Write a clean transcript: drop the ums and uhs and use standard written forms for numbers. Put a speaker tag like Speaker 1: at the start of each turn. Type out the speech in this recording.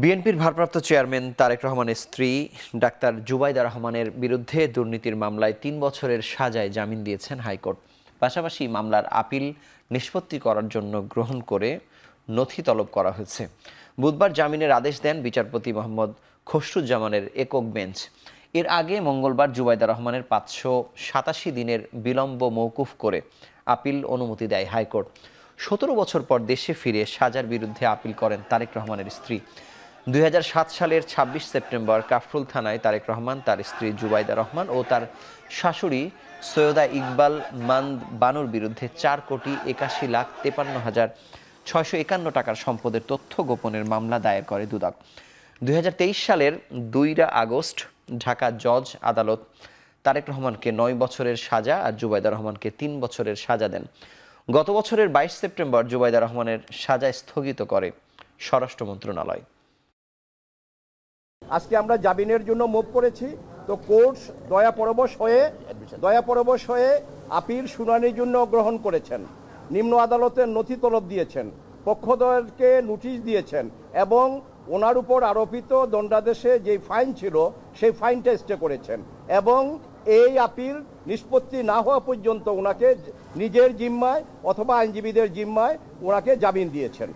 Speaker 1: বিএনপির ভারপ্রাপ্ত চেয়ারম্যান তারেক রহমানের স্ত্রী ডাক্তার জুবাইদা রহমানের বিরুদ্ধে দুর্নীতির মামলায় ৩ বছরের সাজায় জামিন দিয়েছেন হাইকোর্ট। পাশাপাশি মামলার আপিল নিষ্পত্তি করার জন্য গ্রহণ করে নথি তলব করা হয়েছে। বুধবার জামিনের আদেশ দেন বিচারপতি মোহাম্মদ খসরুজ্জামানের একক বেঞ্চ। এর আগে মঙ্গলবার জুবাইদা রহমানের ৫৮৭ দিনের বিলম্ব মওকুফ করে আপিল অনুমতি দেয় হাইকোর্ট। ১৭ বছর পর দেশে ফিরে সাজার বিরুদ্ধে আপিল করেন তারেক রহমানের স্ত্রী। ২০০৭ সালের ২৬ সেপ্টেম্বর কাফরুল থানায় তারেক রহমান, তার স্ত্রী জুবাইদা রহমান ও তার শাশুড়ি সৈয়দা ইকবাল বানুর বিরুদ্ধে ৪,৮১,৫৩,৬৫১ টাকার সম্পদের তথ্য গোপনের মামলা দায়ের করে দুদক। ২০২৩ সালের ২ আগস্ট ঢাকা জজ আদালত তারেক রহমানকে ৯ বছরের সাজা আর জুবাইদা রহমানকে ৩ বছরের সাজা দেন। গত বছরের ২২ সেপ্টেম্বর জুবাইদা রহমানের সাজা স্থগিত করে স্বরাষ্ট্র মন্ত্রণালয়।
Speaker 2: আজকে আমরা জামিনের জন্য মুভ করেছি, তো কোর্ট দয়াপরবশ হয়ে আপিল শুনানির জন্য গ্রহণ করেছেন। নিম্ন আদালতের নথি তলব দিয়েছেন, পক্ষদ্বয়কে নোটিশ দিয়েছেন এবং ওনার উপর আরোপিত দণ্ডাদেশে যে ফাইন ছিল সেই ফাইনটা স্টে করেছেন এবং এই আপিল নিষ্পত্তি না হওয়া পর্যন্ত ওনাকে নিজের জিম্মায় অথবা আইনজীবীদের জিম্মায় ওনাকে জামিন দিয়েছেন।